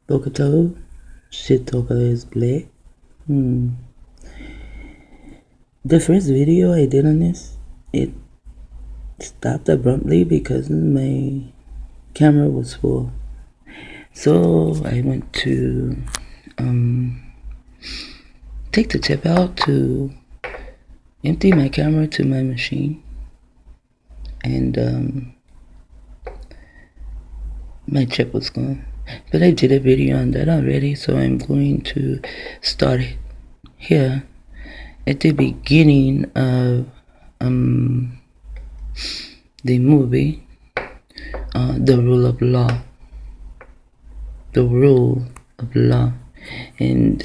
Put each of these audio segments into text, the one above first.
pt2 shit talker is black. The first video I did on this, it stopped abruptly because my camera was full. So I went to take the chip out to empty my camera to my machine, and my chip was gone. But I did a video on that already, so I'm going to start it here at the beginning of the movie, The Rule of Law. The Rule of Law. And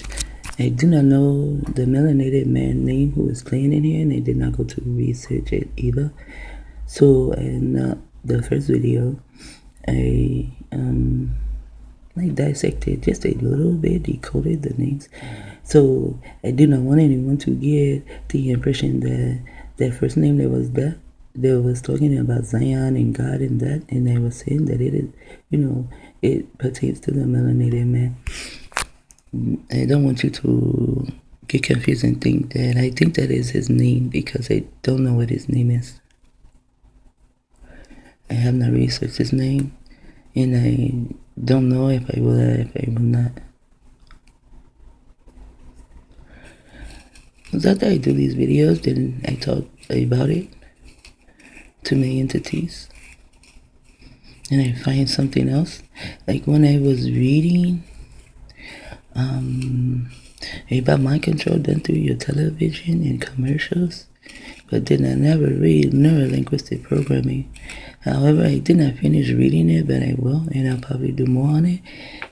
I do not know the melanated man name who is playing in here, and I did not go to research it either. So in the first video, I dissected just a little bit, decoded the names. So I did not want anyone to get the impression that that first name that was there, they was talking about Zion and God and that, and they were saying that it is, it pertains to the melanated man. I don't want you to get confused and think that I think that is his name, because I don't know what his name is. I have not researched his name, and I don't know if I will or if I will not. Because after I do these videos, then I talk about it to my entities, and I find something else. Like when I was reading about mind control done through your television and commercials, but then I never read neurolinguistic programming. However, I did not finish reading it, but I will, and I'll probably do more on it.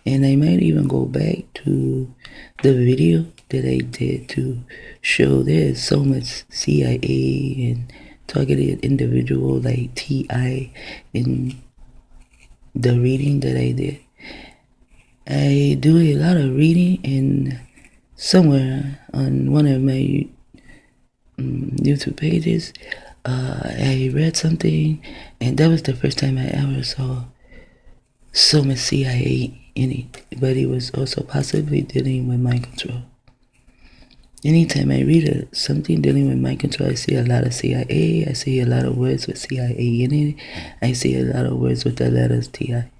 And I might even go back to the video that I did to show there's so much CIA and targeted individual like TI in the reading that I did. I do a lot of reading, and somewhere on one of my YouTube pages, I read something, and that was the first time I ever saw so much CIA in it, but it was also possibly dealing with mind control. Anytime I read something dealing with mind control, I see a lot of CIA, I see a lot of words with CIA in it, I see a lot of words with the letters TI.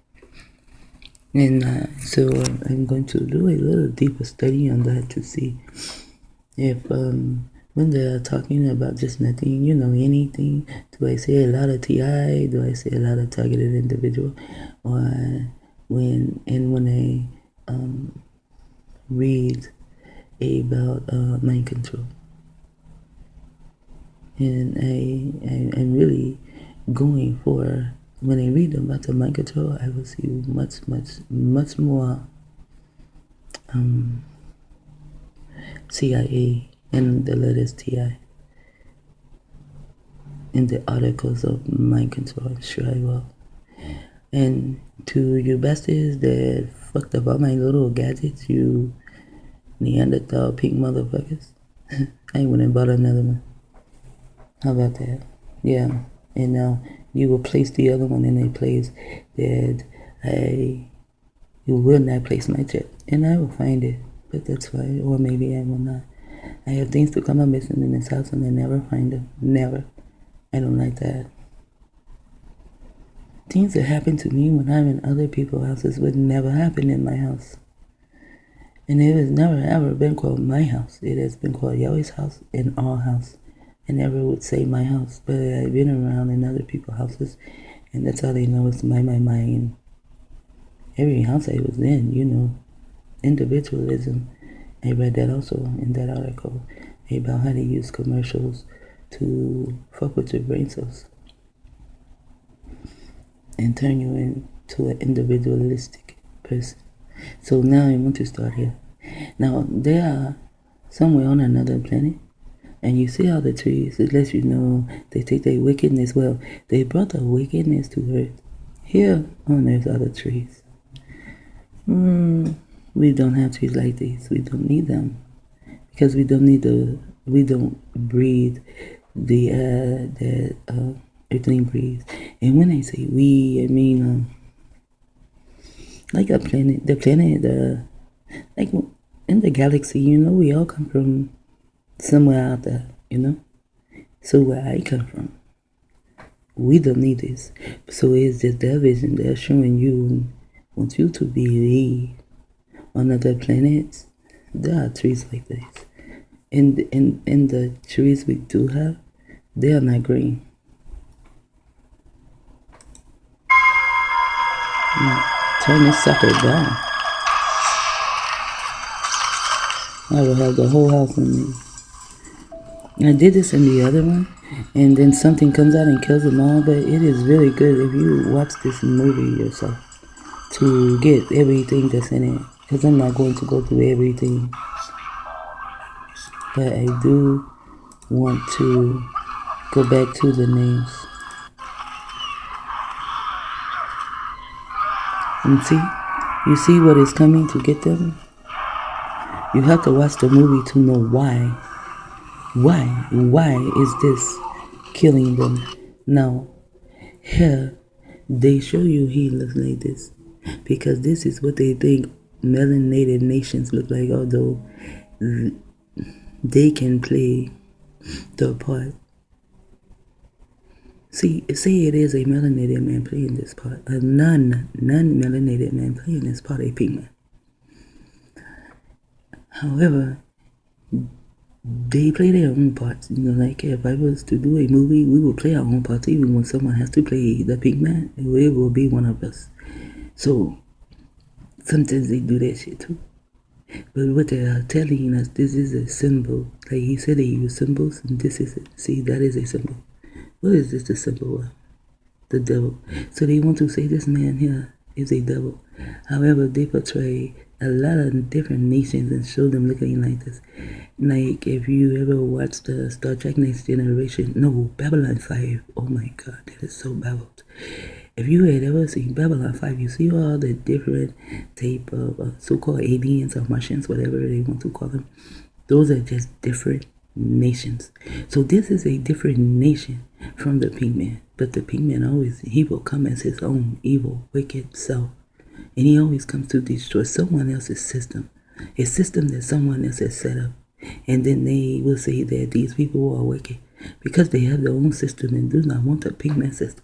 And so I'm going to do a little deeper study on that to see if when they're talking about just nothing, anything, do I say a lot of TI? Do I say a lot of targeted individual? Or when I read about mind control, and I'm really going for, when I read about the mind control, I will see much more CIA and the letters TI in the articles of mind control. I'm sure I will. And to you bastards that fucked up all my little gadgets, you Neanderthal pink motherfuckers, I went and bought another one. How about that? Yeah. And now you will place the other one in a place that you will not place my chip, and I will find it, but that's fine. Or maybe I will not. I have things to come up missing in this house, and I never find them. Never. I don't like that. Things that happen to me when I'm in other people's houses would never happen in my house. And it has never ever been called my house. It has been called Yahweh's house and our house. I never would say my house, but I've been around in other people's houses, and that's how they know it's my. And every house I was in, individualism. I read that also in that article about how to use commercials to fuck with your brain cells and turn you into an individualistic person. So now I want to start here. Now, they are somewhere on another planet, and you see all the trees. It lets you know they take their wickedness. Well, they brought the wickedness to Earth. Here on Earth are the trees. We don't have trees like these. We don't need them, because we don't breathe the air that earthling breathes. And when I say we, I mean like a planet, like in the galaxy, we all come from somewhere out there, So where I come from, we don't need this. So it's just their vision. They're showing you, want you to believe on other planets, there are trees like this. And the trees we do have, they are not green. Turn this sucker down. I will have the whole house on me. I did this in the other one, and then something comes out and kills them all, but it is really good if you watch this movie yourself to get everything that's in it, because I'm not going to go through everything, but I do want to go back to the names. And you see what is coming to get them? You have to watch the movie to know why. Why is this killing them? Now, here, they show you he looks like this, because this is what they think melanated nations look like, although they can play the part. See, say it is a melanated man playing this part, a non-melanated man playing this part, a pink man. However, they play their own parts. Like if I was to do a movie, we will play our own parts. Even when someone has to play the pink man, it will be one of us. So sometimes they do that shit too. But what they are telling us, this is a symbol. Like he said, they use symbols, and this is it. See, that is a symbol. What is this the symbol of? The devil. So they want to say this man here is a devil. However, they portray a lot of different nations and show them looking like this. Like if you ever watched the Star Trek Next Generation, no, Babylon 5, oh my god, that is so babbled. If you had ever seen Babylon 5, you see all the different type of so-called aliens or Martians, whatever they want to call them. Those are just different nations. So this is a different nation from the pink man. But the pink man he will come as his own evil, wicked self. And he always comes to destroy someone else's system. A system that someone else has set up. And then they will say that these people are wicked because they have their own system and do not want the pink man system.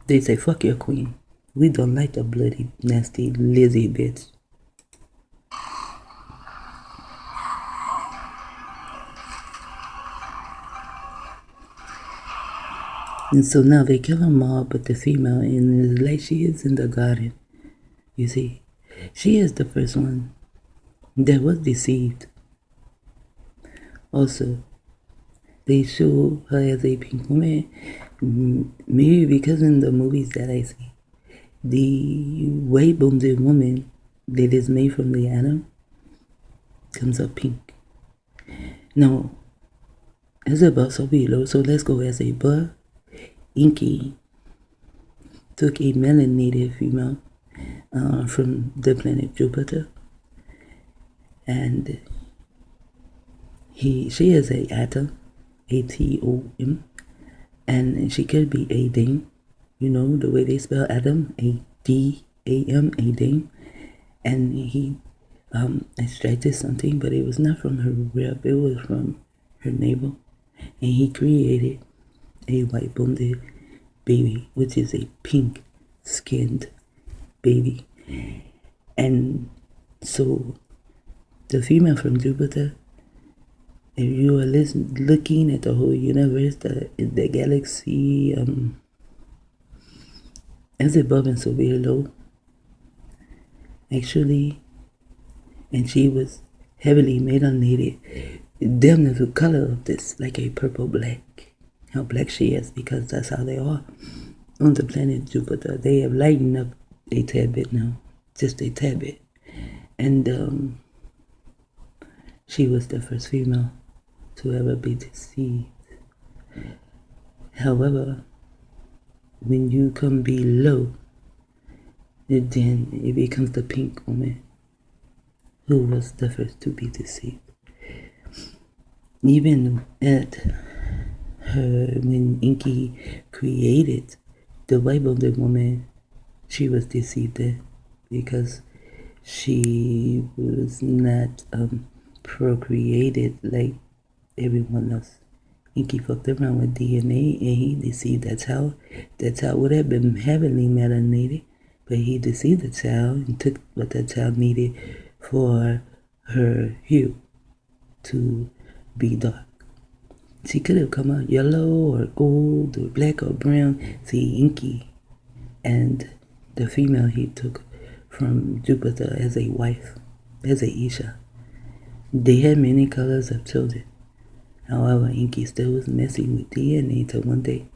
They say, fuck your queen. We don't like the bloody, nasty, lazy bitch. And so now they kill them all but the female, and it's like she is in the garden. You see, she is the first one that was deceived. Also, they show her as a pink woman, maybe because in the movies that I see, the white bonded woman that is made from the atom comes up pink. Now, as above, so below, so let's go as above. Inky took a melanated female from the planet Jupiter, and she is a atom, ATOM, and she could be a dame, the way they spell atom, ADAM, a dame, and he extracted something, but it was not from her rib, it was from her navel, and he created a white bonded baby, which is a pink skinned baby. And so the female from Jupiter, if you are looking at the whole universe, the galaxy, as above and so below, actually, and she was heavily melanated, down to the color of this, like a purple black. How black she is, because that's how they are on the planet Jupiter. They have lightened up a tad bit now, just a tad bit. And she was the first female to ever be deceived. However, when you come below, then it becomes the pink woman who was the first to be deceived. Even at her, when Inky created the white bonded woman, she was deceived there because she was not procreated like everyone else. Inky fucked around with DNA and he deceived that child. That child would have been heavily melanated, but he deceived the child and took what that child needed for her hue to be dark. She could have come out yellow or gold or black or brown. See, Inky and the female he took from Jupiter as a wife, as a Isha. They had many colors of children. However, Inky still was messing with DNA till one day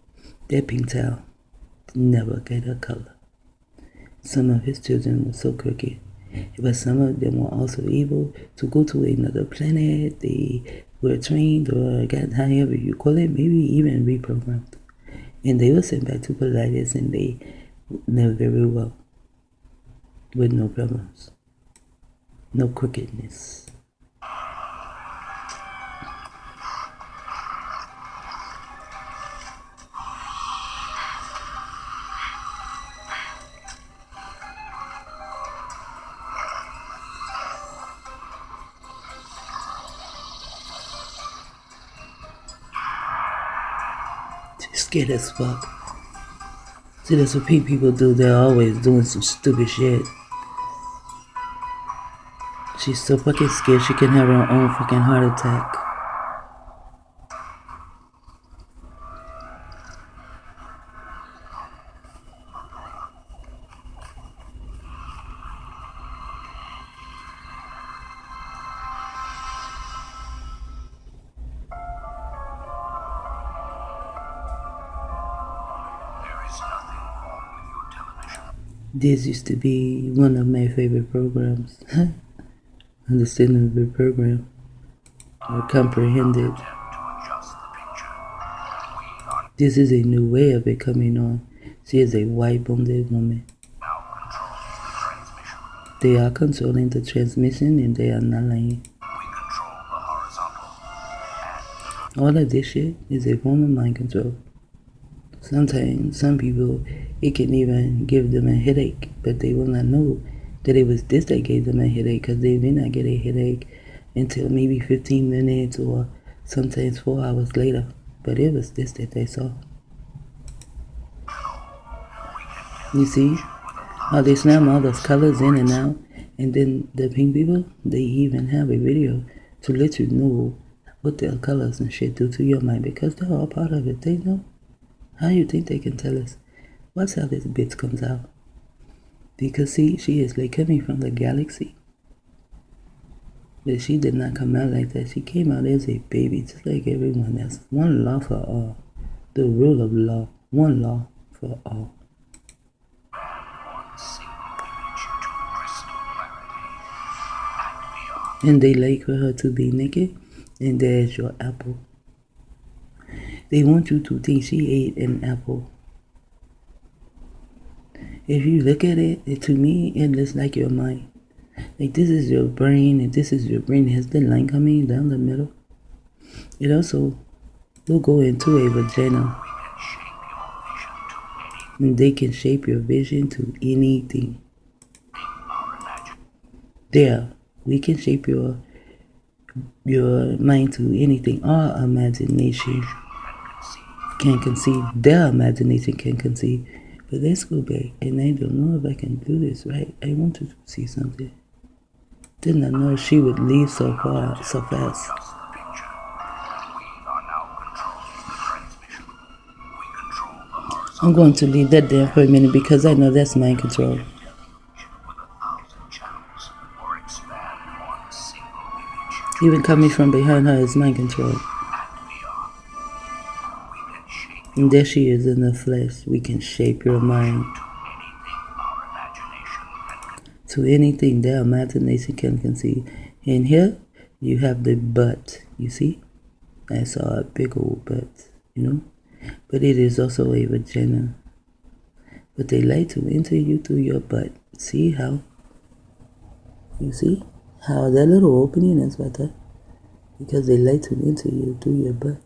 that pink child never got a color. Some of his children were so crooked, but some of them were also able to go to another planet. They were trained or got however you call it, maybe even reprogrammed. And they were sent back to Politis and they lived very well with no problems, no crookedness. She's scared as fuck. See, that's what pink people do. They're always doing some stupid shit. She's so fucking scared she can have her own fucking heart attack. This used to be one of my favorite programs. Understandable program. Or comprehended. This is a new way of it coming on. She is a white-bonded woman. They are controlling the transmission and they are not lying. All of this shit is a form of mind control. Sometimes, some people, it can even give them a headache, but they will not know that it was this that gave them a headache because they may not get a headache until maybe 15 minutes or sometimes 4 hours later. But it was this that they saw. You see how they snap all those colors in and out, and then the pink people, they even have a video to let you know what their colors and shit do to your mind because they're all part of it. They know. How you think they can tell us? Watch how this bitch comes out. Because see, she is like coming from the galaxy. But she did not come out like that. She came out as a baby, just like everyone else. One law for all. The rule of law. One law for all. And they like for her to be naked, and there's your apple. They want you to think she ate an apple. If you look at it, to me, it looks like your mind. Like this is your brain, and this is your brain. It has the line coming down the middle. It also will go into a vagina. And they can shape your vision to anything. There, we can shape your mind to anything. Our imagination can conceive. Their imagination can conceive. But let's go back, and I don't know if I can do this right. I wanted to see something. Didn't I know she would leave so fast? I'm going to leave that there for a minute because I know that's mind control. Even coming from behind her is mind control. And there she is in the flesh. We can shape your mind to anything their imagination can conceive. And here you have the butt. You see? I saw a big old butt, you know? But it is also a vagina. But they like to enter you through your butt. See how? You see? How that little opening is right there? Because they like to enter you through your butt.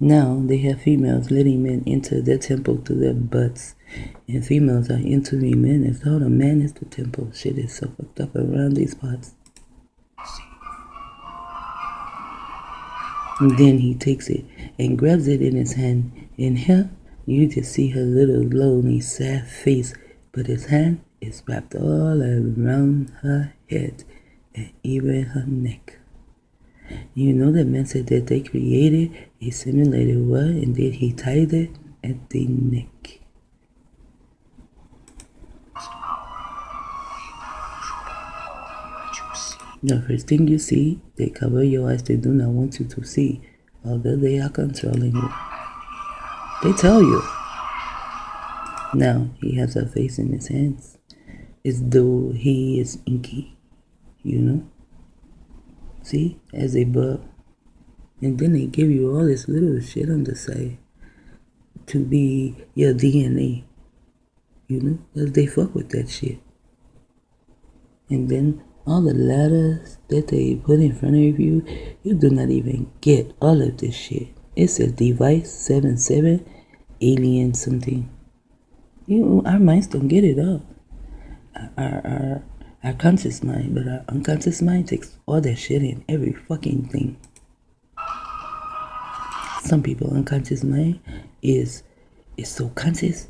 Now they have females letting men enter their temple through their butts, and females are entering men as though the man is the temple. Shit is so fucked up around these parts. And then he takes it and grabs it in his hand. In here, you just see her little lonely, sad face, but his hand is wrapped all around her head and even her neck. You know that man said that they created a simulated world and then he tied it at the neck. The first thing you see, they cover your eyes. They do not want you to see, although they are controlling you. They tell you. Now he has her face in his hands, as though he is inky, you know? See, as a bug. And then they give you all this little shit on the side to be your DNA, you know? Because they fuck with that shit. And then all the letters that they put in front of you, you do not even get all of this shit. It says device 77 alien something. Our minds don't get it all. Our conscious mind, but our unconscious mind takes all that shit in, every fucking thing. Some people unconscious mind is so conscious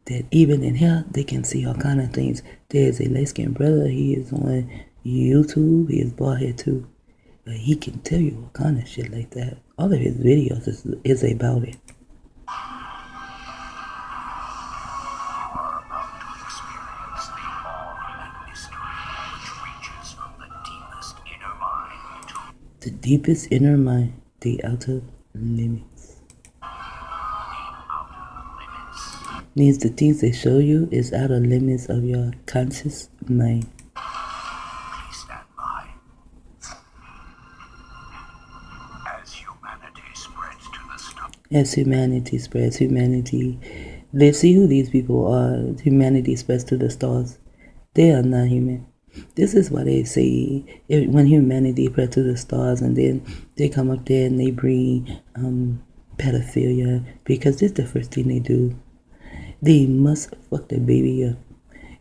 that even in hell they can see all kind of things. There's a light-skinned brother, he is on YouTube, he is bald head too, but he can tell you all kind of shit like that. All of his videos is about it. The deepest inner mind, the outer limits. Means the things they show you is outer limits of your conscious mind. Please stand by. As humanity spreads to the stars. As humanity spreads, let's see who these people are. Humanity spreads to the stars. They are not human. This is why they say when humanity spread to the stars and then they come up there and they bring pedophilia, because this is the first thing they do. They must fuck the baby up.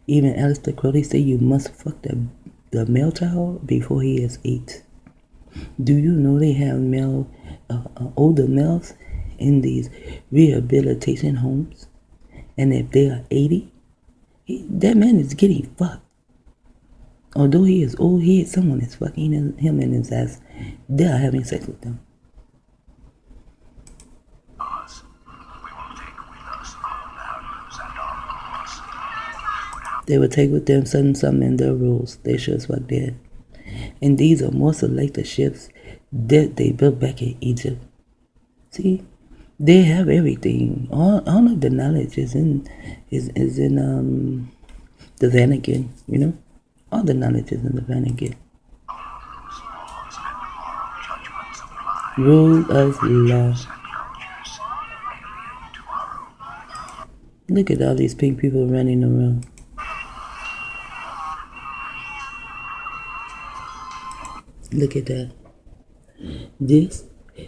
Even Alistair Crowley say you must fuck the male child before he is 8. Do you know they have older males in these rehabilitation homes? And if they are 80, that man is getting fucked. Although he is old, someone is fucking him in his ass. They are having sex with them. They will take with them some in their rules. They sure as fuck did. And these are more so like the ships that they built back in Egypt. See, they have everything. All of the knowledge is in the Vatican, you know? All the knowledge is in the Vatican. Rule of law. Look at all these pink people running around. Look at that. This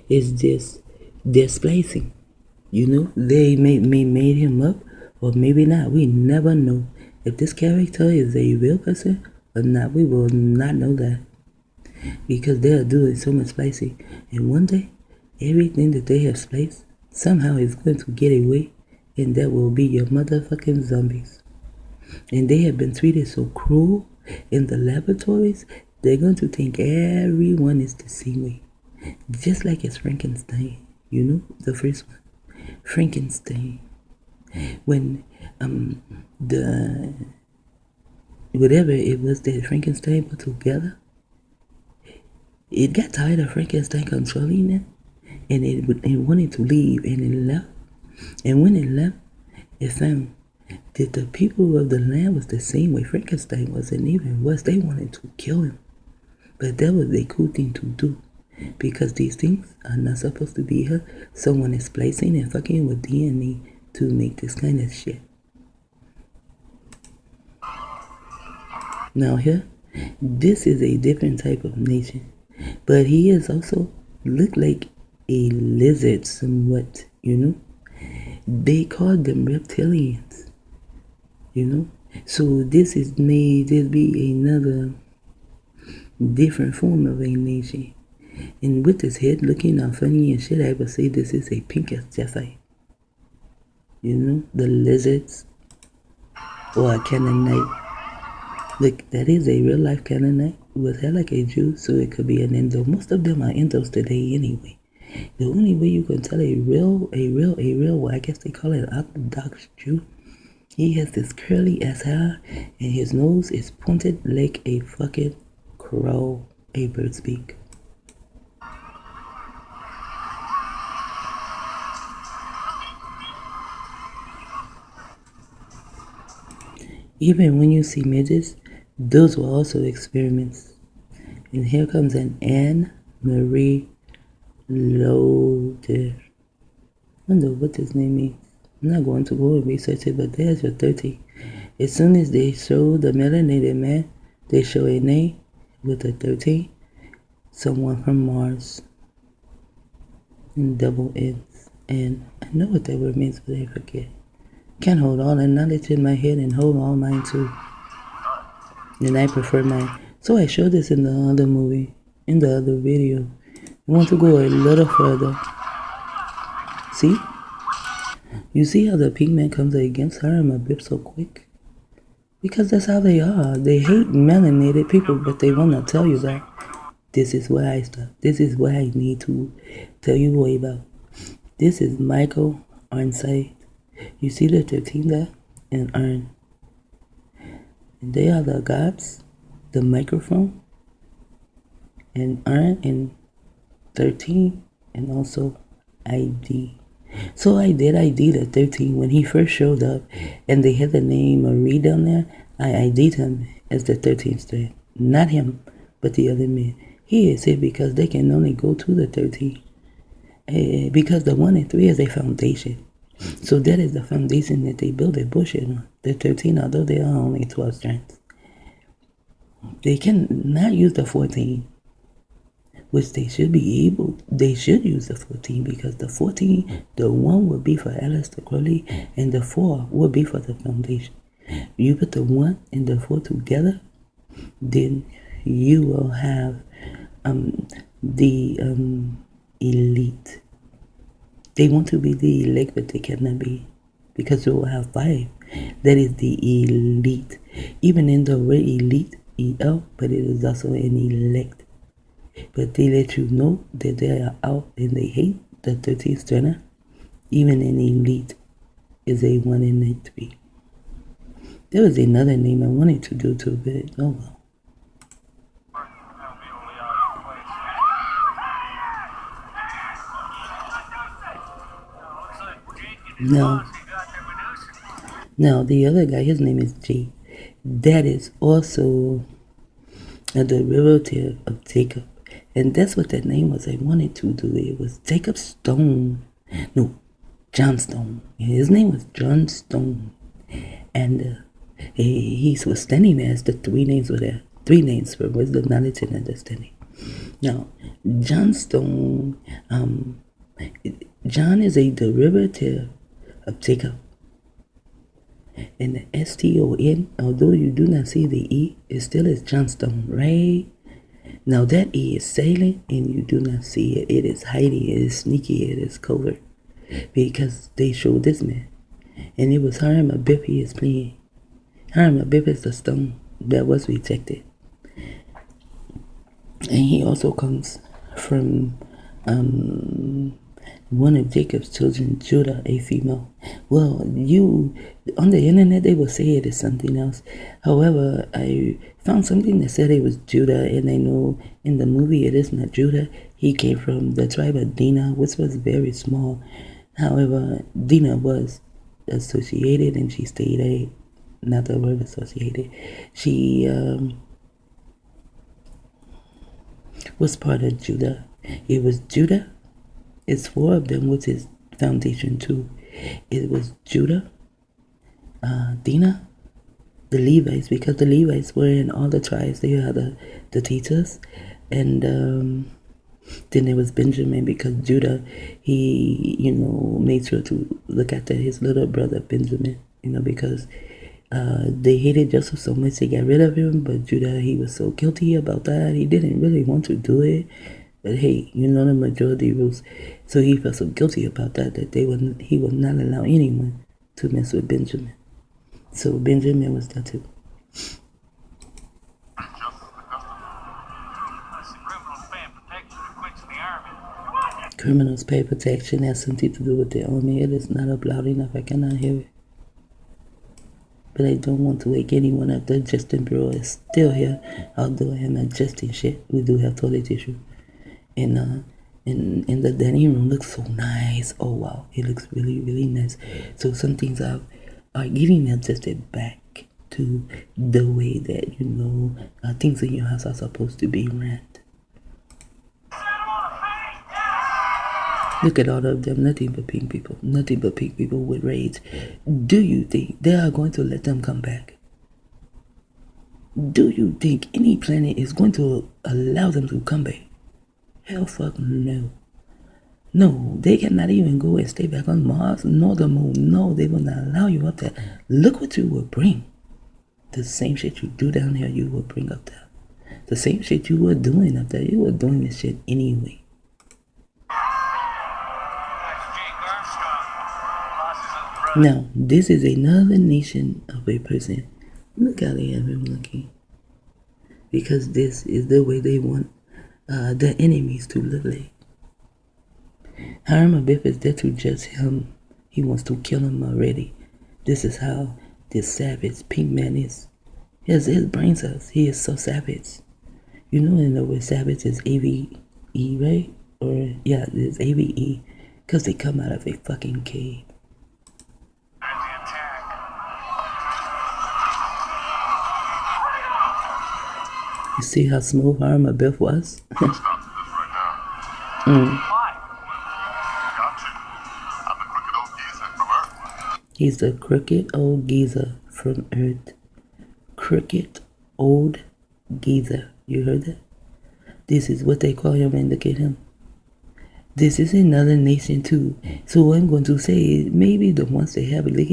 is just displacing. You know, they made him up, or maybe not. We never know. If this character is a real person or not, we will not know that. Because they are doing so much splicing. And one day, everything that they have spliced somehow is going to get away, and that will be your motherfucking zombies. And they have been treated so cruel in the laboratories, they're going to think everyone is the same way. Just like it's Frankenstein, you know, the first one. Frankenstein. When the whatever it was that Frankenstein put together, it got tired of Frankenstein controlling it, and it wanted to leave, and it left. And when it left, it found that the people of the land was the same way Frankenstein was, and even worse, they wanted to kill him. But that was a cool thing to do, because these things are not supposed to be here. Someone is splicing and fucking with DNA to make this kind of shit. Now here, this is a different type of nation, but he is also look like a lizard somewhat, They called them reptilians, So this may be another different form of a nation. And with his head looking all funny and shit, I would say this is a pink as Jeffy. The lizards or a Canaanite. Look, that is a real life Canaanite. Was that like a Jew? So it could be an Indo. Most of them are Indos today anyway. The only way you can tell a real, well, I guess they call it an Orthodox Jew. He has this curly ass hair and his nose is pointed like a fucking crow, a bird's beak. Even when you see midgets, those were also experiments. And here comes an Anne Marie Loader. I wonder what his name means. I'm not going to go and research it, but there's your 30. As soon as they show the melanated man, they show a name with a 13, someone from Mars, and double N's. And I know what that word means, but I forget. Can't hold all that knowledge in my head and hold all mine too. And I prefer mine. So I showed this in the other movie, in the other video. I want to go a little further. See? You see how the pink man comes against hiRAM ABiff so quick? Because that's how they are. They hate melanated people, but they want to tell you that. This is where I stop. This is where I need to tell you way about. This is Michael Arnside. You see the 13 there? And Arn. And they are the gods, the microphone, and Arn and 13, and also ID. So I did ID the 13 when he first showed up, and they had the name Marie down there. I ID'd him as the 13th strand. Not him, but the other man. He is it because they can only go to the 13. Because the 1 and 3 is a foundation. So that is the foundation that they build their bullshit on. The 13, although they are only 12 strands. They cannot use the 14, which they should be able. They should use the 14 because the 14, the 1 would be for Aleister Crowley and the 4 would be for the foundation. You put the 1 and the 4 together, then you will have the elite. They want to be the elect, but they cannot be because you will have 5. That is the elite. Even in the word elite, EL, but it is also an elect. But they let you know that they are out and they hate the 13th strander. Even an elite is a 1 and a 3. There was another name I wanted to do too, but oh well. Now the other guy, his name is J. That is also a derivative of Jacob. And that's what that name was. I wanted to do it. It was Jacob Stone. No, John Stone. His name was John Stone. And he was standing there as the 3 names were there. 3 names for wisdom, knowledge, and understanding. Now, John Stone, John is a derivative of Jacob. And the S-T-O-N, although you do not see the E, it still is Johnstone, right? Now that E is silent and you do not see it. It is hiding, it is sneaky, it is covert. Because they showed this man. And it was hiRAM ABiff he is playing. hiRAM ABiff is the stone that was rejected. And he also comes from one of Jacob's children, Judah, a female. Well, on the internet, they will say it is something else. However, I found something that said it was Judah, and I know in the movie it is not Judah. He came from the tribe of Dinah, which was very small. However, Dinah was associated, and she stayed not the word associated. She was part of Judah. It was Judah. It's 4 of them, which is foundation 2. It was Judah, Dinah, the Levites, because the Levites were in all the tribes. They are the teachers. And Then there was Benjamin, because Judah, he, made sure to look after his little brother Benjamin, because they hated Joseph so much they got rid of him. But Judah, he was so guilty about that. He didn't really want to do it. But hey, the majority rules. So he felt so guilty about that he would not allow anyone to mess with Benjamin. So Benjamin was there too. Criminals pay protection has something to do with the army. It is not up loud enough. I cannot hear it. But I don't want to wake anyone up. The adjusting bureau is still here. Although I am adjusting shit. We do have toilet tissue. And the dining room looks so nice. Oh wow, it looks really, really nice. So some things are getting adjusted back to the way that things in your house are supposed to be ran. Look at all of them, nothing but pink people with rage. Do you think they are going to let them come back? Do you think any planet is going to allow them to come back? Hell fuck no. No, they cannot even go and stay back on Mars nor the moon. No, they will not allow you up there. Look what you will bring. The same shit you do down here, you will bring up there. The same shit you were doing up there, you were doing this shit anyway. Now, this is another nation of a person. Look how they have him looking. Because this is the way they want the enemies to look like. hiRAM ABiff is there to judge him. He wants to kill him already. This is how this savage pink man is. His brain cells. He is so savage. In the way savage is ABe, right? Or, yeah, it's ABe. Because they come out of a fucking cave. You see how smooth hiRAM ABiff was? He's the crooked old geezer from Earth. Crooked old geezer. You heard that? This is what they call him and look at him. This is another nation too. So what I'm going to say is maybe the ones they have